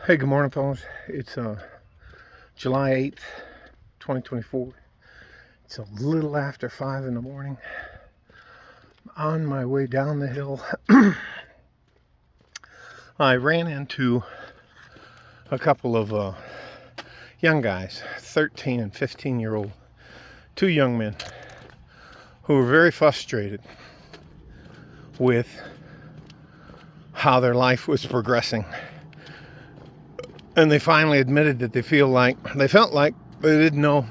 Hey, good morning, fellas. It's July 8th, 2024. It's a little after 5 in the morning. On my way down the hill, I ran into a couple of young guys, 13 and 15-year-old, two young men who were very frustrated with how their life was progressing. And they finally admitted that they felt like they didn't know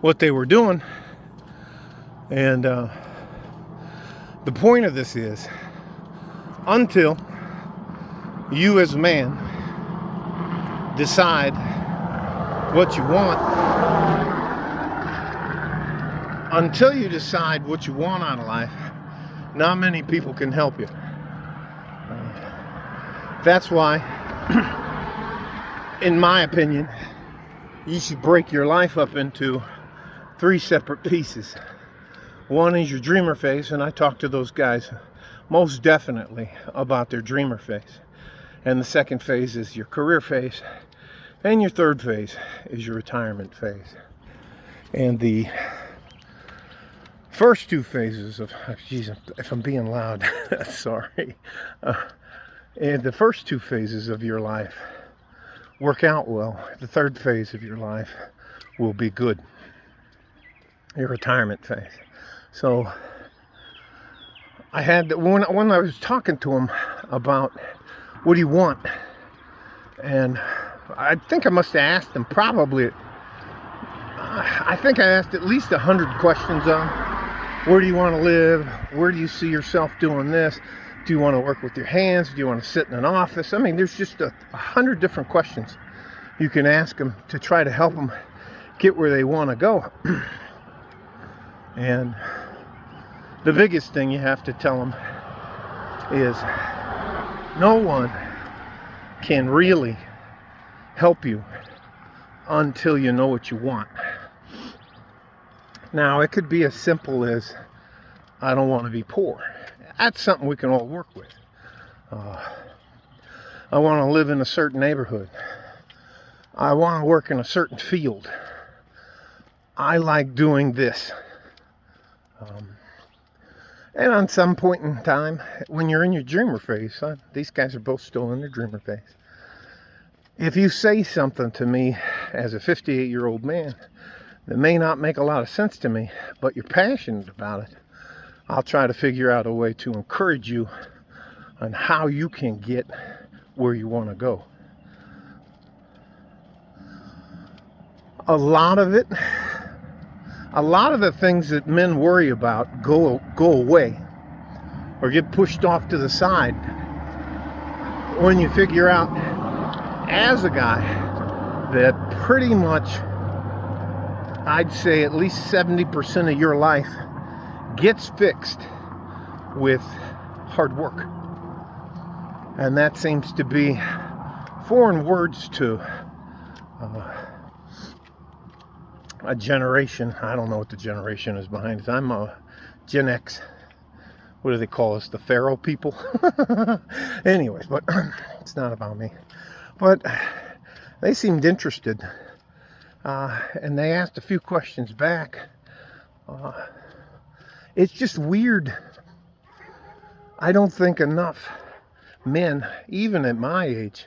what they were doing. And the point of this is, until you as a man decide what you want, out of life, not many people can help you. That's why, in my opinion, you should break your life up into 3 separate pieces. One is your dreamer phase, and I talk to those guys most definitely about their dreamer phase. And the second phase is your career phase, and your third phase is your retirement phase. And the first 2 phases of, if I'm being loud, sorry. And the first 2 phases of your life work out well. The third phase of your life will be good. Your retirement phase. So I had, when I was talking to him about what do you want, and I think I must have asked him I think I asked at least 100 questions on where do you want to live, where do you see yourself doing this, do you want to work with your hands, do you want to sit in an office. I mean, there's just 100 different questions you can ask them to try to help them get where they want to go. And the biggest thing you have to tell them is no one can really help you until you know what you want. Now, it could be as simple as, I don't want to be poor. That's something we can all work with. I want to live in a certain neighborhood. I want to work in a certain field. I like doing this. And on some point in time, when you're in your dreamer phase, these guys are both still in their dreamer phase. If you say something to me as a 58-year-old man that may not make a lot of sense to me, but you're passionate about it, I'll try to figure out a way to encourage you on how you can get where you want to go. A lot of the things that men worry about go away or get pushed off to the side when you figure out, as a guy, that pretty much, I'd say at least 70% of your life gets fixed with hard work. And that seems to be foreign words to a generation. I don't know what the generation is behind it. I'm a Gen X. What do they call us? The Pharaoh people? Anyways, but it's not about me. But they seemed interested. And they asked a few questions back. It's just weird. I don't think enough men, even at my age,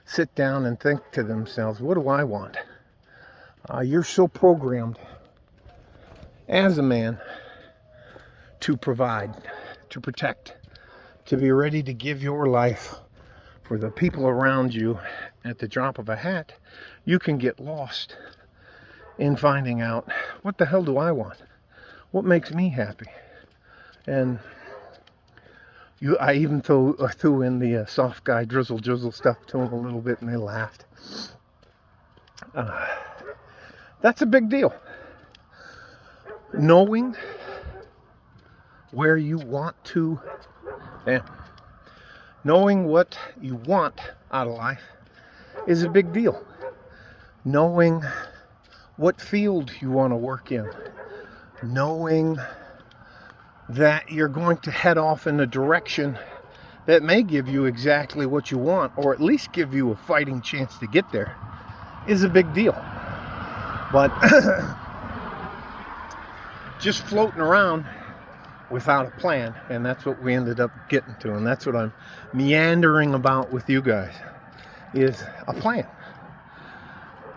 sit down and think to themselves, what do I want? You're so programmed as a man to provide, to protect, to be ready to give your life for the people around you at the drop of a hat. You can get lost in finding out, what the hell do I want? What makes me happy? And I even threw in the soft guy drizzle stuff to them a little bit, and they laughed. That's a big deal. Knowing where you want to, knowing what you want out of life is a big deal. Knowing what field you want to work in, knowing that you're going to head off in a direction that may give you exactly what you want, or at least give you a fighting chance to get there, is a big deal. But just floating around without a plan, and that's what we ended up getting to, and that's what I'm meandering about with you guys, is a plan.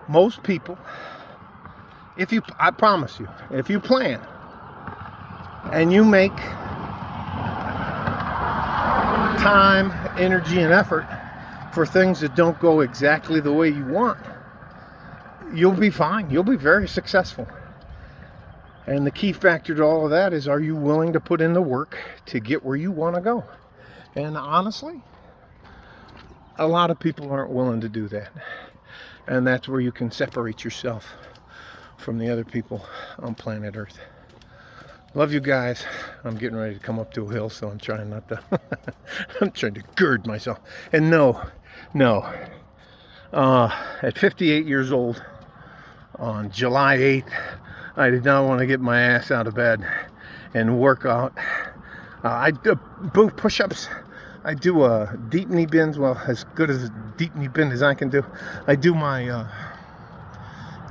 Most people, I promise you, if you plan and you make time, energy, and effort for things that don't go exactly the way you want, you'll be fine. You'll be very successful. And the key factor to all of that is, are you willing to put in the work to get where you want to go? And honestly, a lot of people aren't willing to do that. And that's where you can separate yourself from the other people on planet Earth. Love you guys. I'm getting ready to come up to a hill, so I'm trying not to I'm trying to gird myself. And no, at 58 years old, on July 8th, I did not want to get my ass out of bed and work out. I do both push-ups. I do deep knee bends, well, as good as a deep knee bend as I can do. I do my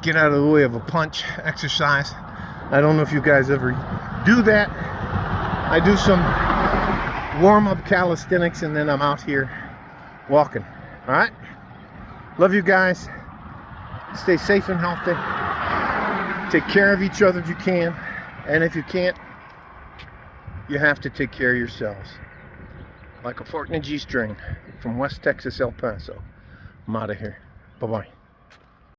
get out of the way of a punch exercise. I don't know if you guys ever do that. I do some warm-up calisthenics, and then I'm out here walking. All right? Love you guys. Stay safe and healthy. Take care of each other if you can. And if you can't, you have to take care of yourselves. Like a fork in a G-string from West Texas, El Paso. I'm out of here. Bye-bye.